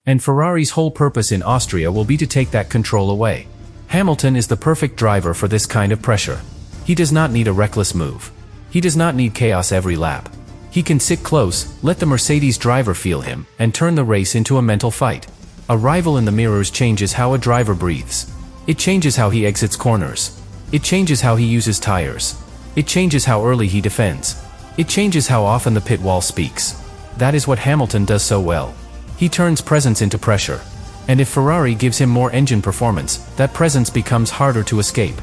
And Ferrari's whole purpose in Austria will be to take that control away. Hamilton is the perfect driver for this kind of pressure. He does not need a reckless move. He does not need chaos every lap. He can sit close, let the Mercedes driver feel him, and turn the race into a mental fight. A rival in the mirrors changes how a driver breathes. It changes how he exits corners. It changes how he uses tires. It changes how early he defends. It changes how often the pit wall speaks. That is what Hamilton does so well. He turns presence into pressure. And if Ferrari gives him more engine performance, that presence becomes harder to escape.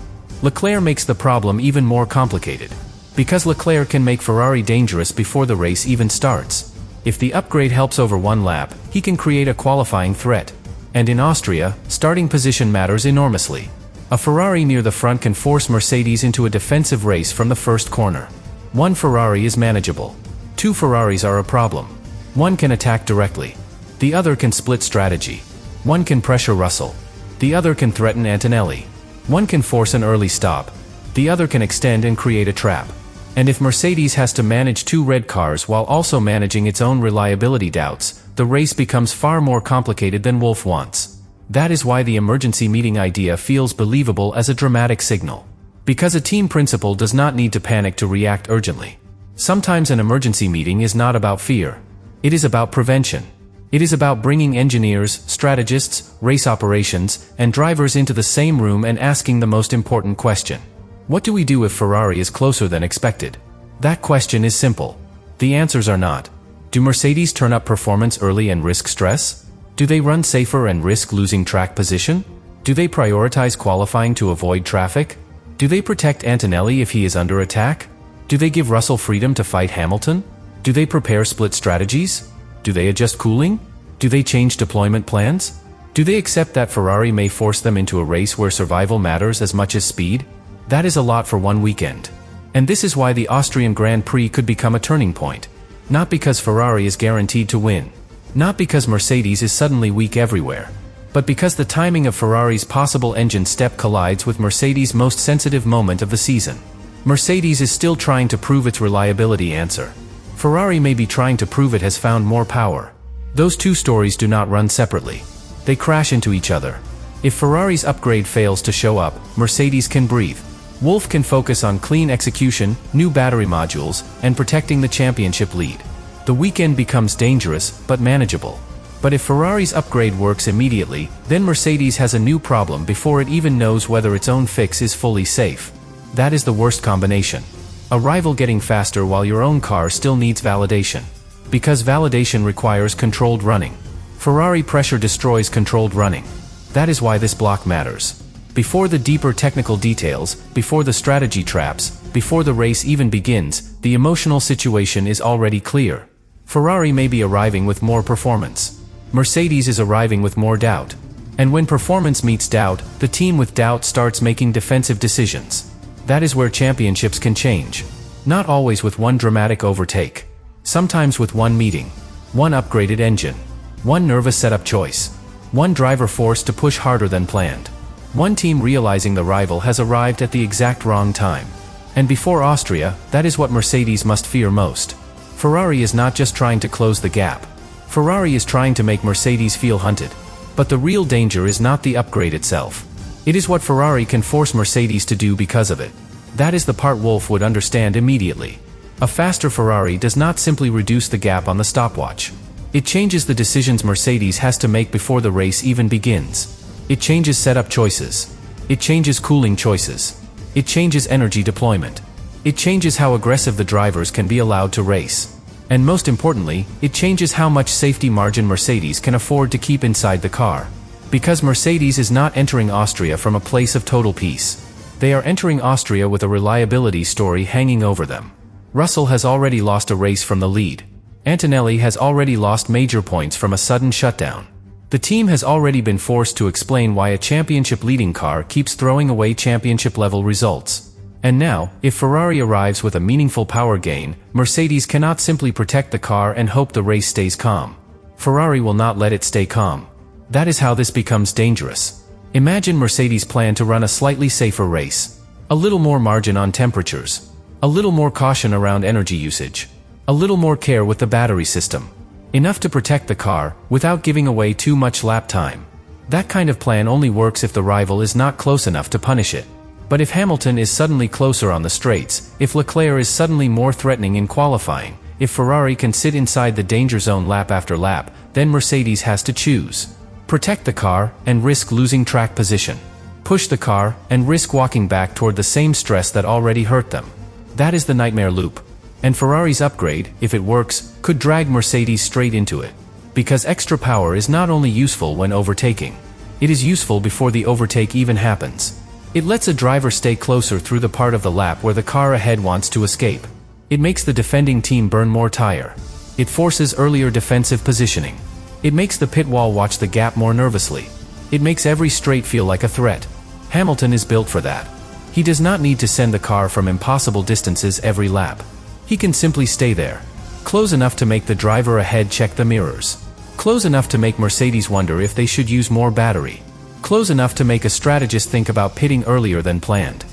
Leclerc makes the problem even more complicated. Because Leclerc can make Ferrari dangerous before the race even starts. If the upgrade helps over one lap, he can create a qualifying threat. And in Austria, starting position matters enormously. A Ferrari near the front can force Mercedes into a defensive race from the first corner. One Ferrari is manageable. Two Ferraris are a problem. One can attack directly. The other can split strategy. One can pressure Russell. The other can threaten Antonelli. One can force an early stop. The other can extend and create a trap. And if Mercedes has to manage two red cars while also managing its own reliability doubts, the race becomes far more complicated than Wolff wants. That is why the emergency meeting idea feels believable as a dramatic signal. Because a team principal does not need to panic to react urgently. Sometimes an emergency meeting is not about fear. It is about prevention. It is about bringing engineers, strategists, race operations, and drivers into the same room and asking the most important question. What do we do if Ferrari is closer than expected? That question is simple. The answers are not. Do Mercedes turn up performance early and risk stress? Do they run safer and risk losing track position? Do they prioritize qualifying to avoid traffic? Do they protect Antonelli if he is under attack? Do they give Russell freedom to fight Hamilton? Do they prepare split strategies? Do they adjust cooling? Do they change deployment plans? Do they accept that Ferrari may force them into a race where survival matters as much as speed? That is a lot for one weekend. And this is why the Austrian Grand Prix could become a turning point. Not because Ferrari is guaranteed to win. Not because Mercedes is suddenly weak everywhere. But because the timing of Ferrari's possible engine step collides with Mercedes' most sensitive moment of the season. Mercedes is still trying to prove its reliability answer. Ferrari may be trying to prove it has found more power. Those two stories do not run separately. They crash into each other. If Ferrari's upgrade fails to show up, Mercedes can breathe. Wolff can focus on clean execution, new battery modules, and protecting the championship lead. The weekend becomes dangerous, but manageable. But if Ferrari's upgrade works immediately, then Mercedes has a new problem before it even knows whether its own fix is fully safe. That is the worst combination. A rival getting faster while your own car still needs validation. Because validation requires controlled running. Ferrari pressure destroys controlled running. That is why this block matters. Before the deeper technical details, before the strategy traps, before the race even begins, the emotional situation is already clear. Ferrari may be arriving with more performance. Mercedes is arriving with more doubt. And when performance meets doubt, the team with doubt starts making defensive decisions. That is where championships can change. Not always with one dramatic overtake. Sometimes with one meeting. One upgraded engine. One nervous setup choice. One driver forced to push harder than planned. One team realizing the rival has arrived at the exact wrong time. And before Austria, that is what Mercedes must fear most. Ferrari is not just trying to close the gap. Ferrari is trying to make Mercedes feel hunted. But the real danger is not the upgrade itself. It is what Ferrari can force Mercedes to do because of it. That is the part Wolff would understand immediately. A faster Ferrari does not simply reduce the gap on the stopwatch. It changes the decisions Mercedes has to make before the race even begins. It changes setup choices. It changes cooling choices. It changes energy deployment. It changes how aggressive the drivers can be allowed to race. And most importantly, it changes how much safety margin Mercedes can afford to keep inside the car. Because Mercedes is not entering Austria from a place of total peace. They are entering Austria with a reliability story hanging over them. Russell has already lost a race from the lead. Antonelli has already lost major points from a sudden shutdown. The team has already been forced to explain why a championship-leading car keeps throwing away championship-level results. And now, if Ferrari arrives with a meaningful power gain, Mercedes cannot simply protect the car and hope the race stays calm. Ferrari will not let it stay calm. That is how this becomes dangerous. Imagine Mercedes' plan to run a slightly safer race. A little more margin on temperatures. A little more caution around energy usage. A little more care with the battery system. Enough to protect the car, without giving away too much lap time. That kind of plan only works if the rival is not close enough to punish it. But if Hamilton is suddenly closer on the straights, if Leclerc is suddenly more threatening in qualifying, if Ferrari can sit inside the danger zone lap after lap, then Mercedes has to choose. Protect the car, and risk losing track position. Push the car, and risk walking back toward the same stress that already hurt them. That is the nightmare loop. And Ferrari's upgrade, if it works, could drag Mercedes straight into it. Because extra power is not only useful when overtaking. It is useful before the overtake even happens. It lets a driver stay closer through the part of the lap where the car ahead wants to escape. It makes the defending team burn more tire. It forces earlier defensive positioning. It makes the pit wall watch the gap more nervously. It makes every straight feel like a threat. Hamilton is built for that. He does not need to send the car from impossible distances every lap. He can simply stay there. Close enough to make the driver ahead check the mirrors. Close enough to make Mercedes wonder if they should use more battery. Close enough to make a strategist think about pitting earlier than planned.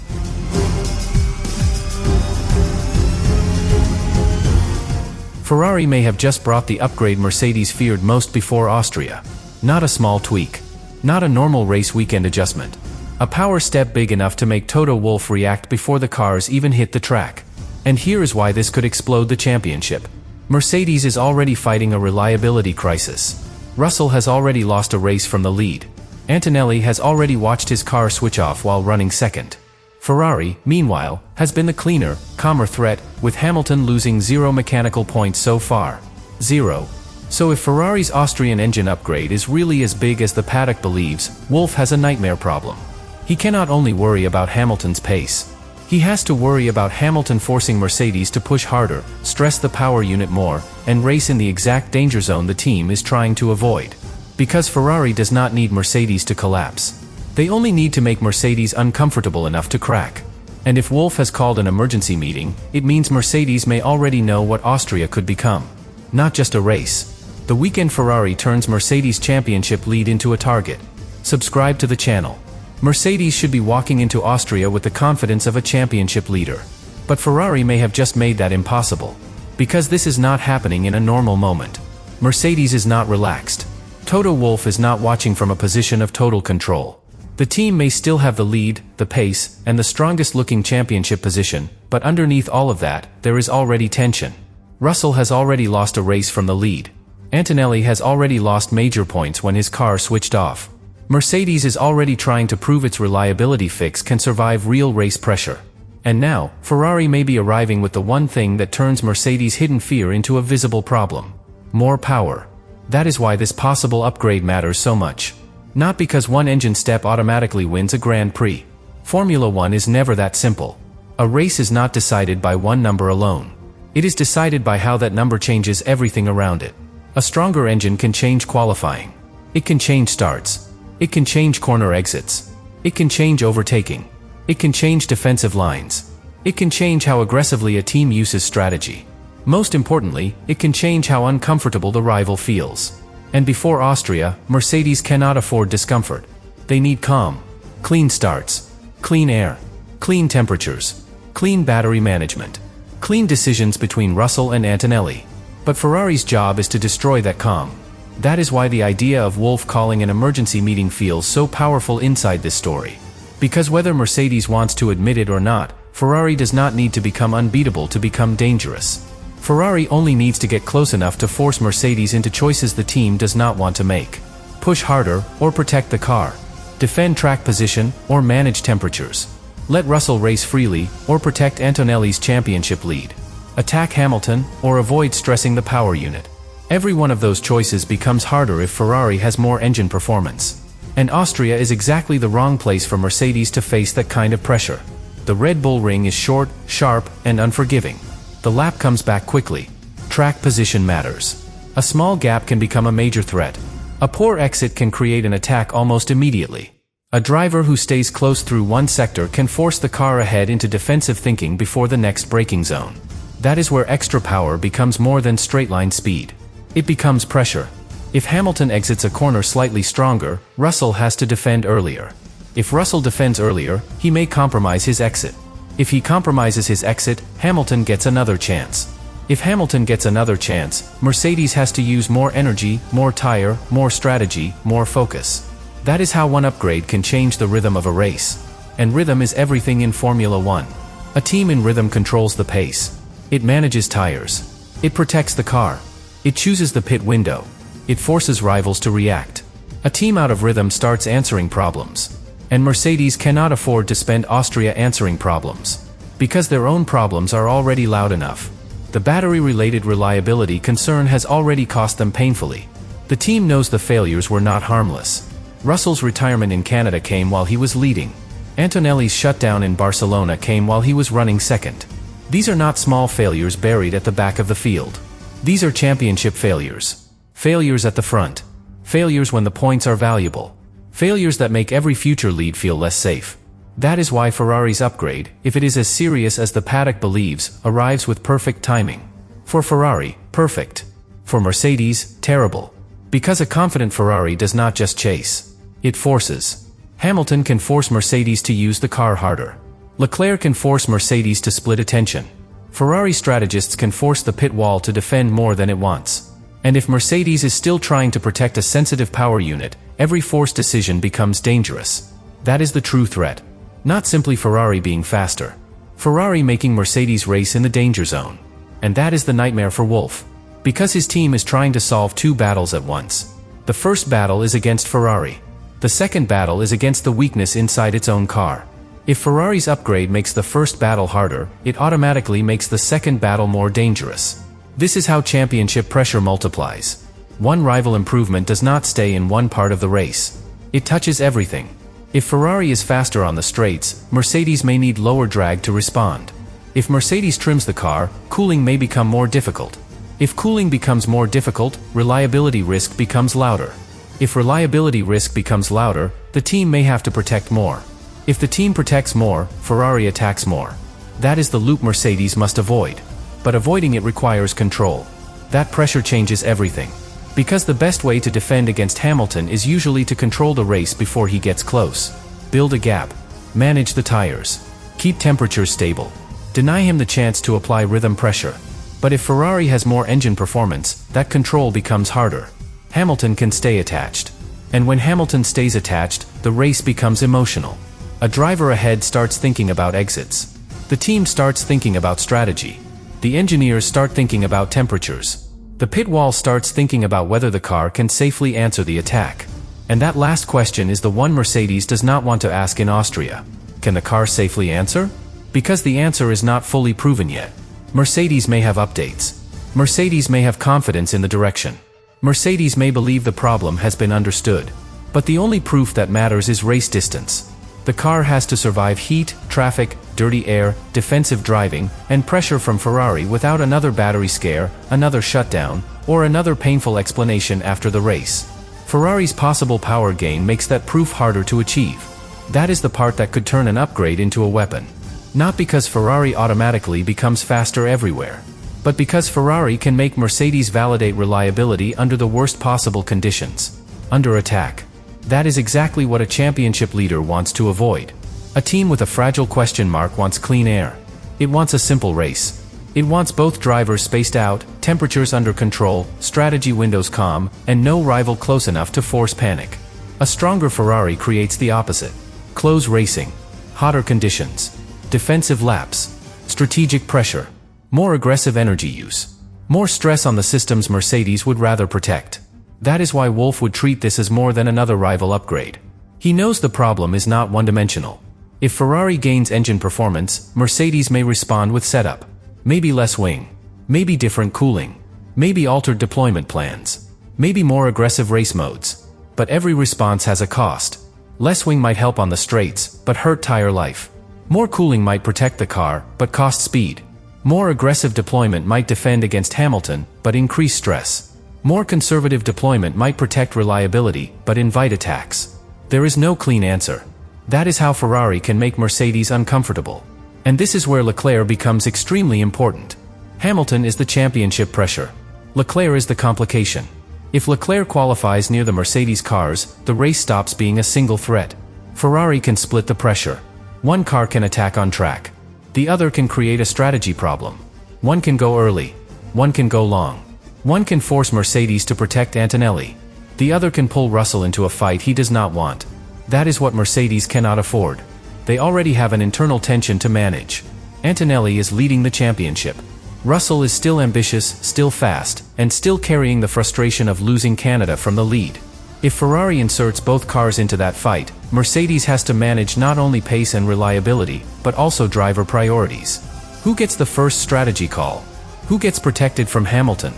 Ferrari may have just brought the upgrade Mercedes feared most before Austria. Not a small tweak. Not a normal race weekend adjustment. A power step big enough to make Toto Wolff react before the cars even hit the track. And here is why this could explode the championship. Mercedes is already fighting a reliability crisis. Russell has already lost a race from the lead. Antonelli has already watched his car switch off while running second. Ferrari, meanwhile, has been the cleaner, calmer threat, with Hamilton losing 0 mechanical points so far. 0. So if Ferrari's Austrian engine upgrade is really as big as the paddock believes, Wolff has a nightmare problem. He cannot only worry about Hamilton's pace. He has to worry about Hamilton forcing Mercedes to push harder, stress the power unit more, and race in the exact danger zone the team is trying to avoid. Because Ferrari does not need Mercedes to collapse. They only need to make Mercedes uncomfortable enough to crack. And if Wolff has called an emergency meeting, it means Mercedes may already know what Austria could become. Not just a race. The weekend Ferrari turns Mercedes' championship lead into a target. Subscribe to the channel. Mercedes should be walking into Austria with the confidence of a championship leader. But Ferrari may have just made that impossible. Because this is not happening in a normal moment. Mercedes is not relaxed. Toto Wolff is not watching from a position of total control. The team may still have the lead, the pace, and the strongest-looking championship position, but underneath all of that, there is already tension. Russell has already lost a race from the lead. Antonelli has already lost major points when his car switched off. Mercedes is already trying to prove its reliability fix can survive real race pressure. And now, Ferrari may be arriving with the one thing that turns Mercedes' hidden fear into a visible problem. More power. That is why this possible upgrade matters so much. Not because one engine step automatically wins a Grand Prix. Formula One is never that simple. A race is not decided by one number alone. It is decided by how that number changes everything around it. A stronger engine can change qualifying. It can change starts. It can change corner exits. It can change overtaking. It can change defensive lines. It can change how aggressively a team uses strategy. Most importantly, it can change how uncomfortable the rival feels. And before Austria, Mercedes cannot afford discomfort. They need calm, clean starts, clean air, clean temperatures, clean battery management, clean decisions between Russell and Antonelli. But Ferrari's job is to destroy that calm. That is why the idea of Wolff calling an emergency meeting feels so powerful inside this story. Because whether Mercedes wants to admit it or not, Ferrari does not need to become unbeatable to become dangerous. Ferrari only needs to get close enough to force Mercedes into choices the team does not want to make. Push harder, or protect the car. Defend track position, or manage temperatures. Let Russell race freely, or protect Antonelli's championship lead. Attack Hamilton, or avoid stressing the power unit. Every one of those choices becomes harder if Ferrari has more engine performance. And Austria is exactly the wrong place for Mercedes to face that kind of pressure. The Red Bull ring is short, sharp, and unforgiving. The lap comes back quickly. Track position matters. A small gap can become a major threat. A poor exit can create an attack almost immediately. A driver who stays close through one sector can force the car ahead into defensive thinking before the next braking zone. That is where extra power becomes more than straight-line speed. It becomes pressure. If Hamilton exits a corner slightly stronger, Russell has to defend earlier. If Russell defends earlier, he may compromise his exit. If he compromises his exit, Hamilton gets another chance. If Hamilton gets another chance, Mercedes has to use more energy, more tire, more strategy, more focus. That is how one upgrade can change the rhythm of a race. And rhythm is everything in Formula One. A team in rhythm controls the pace. It manages tires. It protects the car. It chooses the pit window. It forces rivals to react. A team out of rhythm starts answering problems. And Mercedes cannot afford to spend Austria answering problems. Because their own problems are already loud enough. The battery-related reliability concern has already cost them painfully. The team knows the failures were not harmless. Russell's retirement in Canada came while he was leading. Antonelli's shutdown in Barcelona came while he was running second. These are not small failures buried at the back of the field. These are championship failures. Failures at the front. Failures when the points are valuable. Failures that make every future lead feel less safe. That is why Ferrari's upgrade, if it is as serious as the paddock believes, arrives with perfect timing. For Ferrari, perfect. For Mercedes, terrible. Because a confident Ferrari does not just chase. It forces. Hamilton can force Mercedes to use the car harder. Leclerc can force Mercedes to split attention. Ferrari strategists can force the pit wall to defend more than it wants. And if Mercedes is still trying to protect a sensitive power unit, every forced decision becomes dangerous. That is the true threat. Not simply Ferrari being faster. Ferrari making Mercedes race in the danger zone. And that is the nightmare for Wolff. Because his team is trying to solve two battles at once. The first battle is against Ferrari. The second battle is against the weakness inside its own car. If Ferrari's upgrade makes the first battle harder, it automatically makes the second battle more dangerous. This is how championship pressure multiplies. One rival improvement does not stay in one part of the race. It touches everything. If Ferrari is faster on the straights, Mercedes may need lower drag to respond. If Mercedes trims the car, cooling may become more difficult. If cooling becomes more difficult, reliability risk becomes louder. If reliability risk becomes louder, the team may have to protect more. If the team protects more, Ferrari attacks more. That is the loop Mercedes must avoid. But avoiding it requires control. That pressure changes everything. Because the best way to defend against Hamilton is usually to control the race before he gets close. Build a gap. Manage the tires. Keep temperatures stable. Deny him the chance to apply rhythm pressure. But if Ferrari has more engine performance, that control becomes harder. Hamilton can stay attached. And when Hamilton stays attached, the race becomes emotional. A driver ahead starts thinking about exits. The team starts thinking about strategy. The engineers start thinking about temperatures. The pit wall starts thinking about whether the car can safely answer the attack. And that last question is the one Mercedes does not want to ask in Austria. Can the car safely answer? Because the answer is not fully proven yet. Mercedes may have updates. Mercedes may have confidence in the direction. Mercedes may believe the problem has been understood. But the only proof that matters is race distance. The car has to survive heat, traffic, dirty air, defensive driving, and pressure from Ferrari without another battery scare, another shutdown, or another painful explanation after the race. Ferrari's possible power gain makes that proof harder to achieve. That is the part that could turn an upgrade into a weapon. Not because Ferrari automatically becomes faster everywhere, but because Ferrari can make Mercedes validate reliability under the worst possible conditions. Under attack. That is exactly what a championship leader wants to avoid. A team with a fragile question mark wants clean air. It wants a simple race. It wants both drivers spaced out, temperatures under control, strategy windows calm, and no rival close enough to force panic. A stronger Ferrari creates the opposite. Close racing. Hotter conditions. Defensive laps. Strategic pressure. More aggressive energy use. More stress on the systems Mercedes would rather protect. That is why Wolff would treat this as more than another rival upgrade. He knows the problem is not one-dimensional. If Ferrari gains engine performance, Mercedes may respond with setup. Maybe less wing. Maybe different cooling. Maybe altered deployment plans. Maybe more aggressive race modes. But every response has a cost. Less wing might help on the straights, but hurt tire life. More cooling might protect the car, but cost speed. More aggressive deployment might defend against Hamilton, but increase stress. More conservative deployment might protect reliability, but invite attacks. There is no clean answer. That is how Ferrari can make Mercedes uncomfortable. And this is where Leclerc becomes extremely important. Hamilton is the championship pressure. Leclerc is the complication. If Leclerc qualifies near the Mercedes cars, the race stops being a single threat. Ferrari can split the pressure. One car can attack on track. The other can create a strategy problem. One can go early. one can go long. One can force Mercedes to protect Antonelli. The other can pull Russell into a fight he does not want. That is what Mercedes cannot afford. They already have an internal tension to manage. Antonelli is leading the championship. Russell is still ambitious, still fast, and still carrying the frustration of losing Canada from the lead. If Ferrari inserts both cars into that fight, Mercedes has to manage not only pace and reliability, but also driver priorities. Who gets the first strategy call? Who gets protected from Hamilton?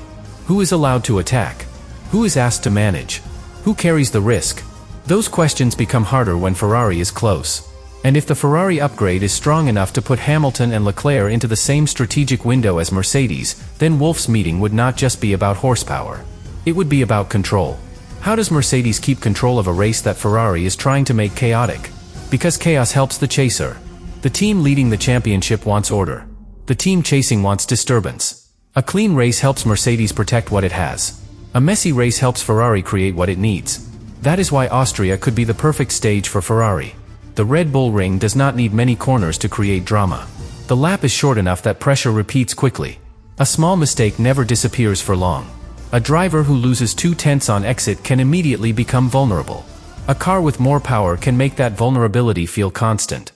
Who is allowed to attack? Who is asked to manage? Who carries the risk? Those questions become harder when Ferrari is close. And if the Ferrari upgrade is strong enough to put Hamilton and Leclerc into the same strategic window as Mercedes, then Wolff's meeting would not just be about horsepower. It would be about control. How does Mercedes keep control of a race that Ferrari is trying to make chaotic? Because chaos helps the chaser. The team leading the championship wants order. The team chasing wants disturbance. A clean race helps Mercedes protect what it has. A messy race helps Ferrari create what it needs. That is why Austria could be the perfect stage for Ferrari. The Red Bull Ring does not need many corners to create drama. The lap is short enough that pressure repeats quickly. A small mistake never disappears for long. A driver who loses 2/10 on exit can immediately become vulnerable. A car with more power can make that vulnerability feel constant.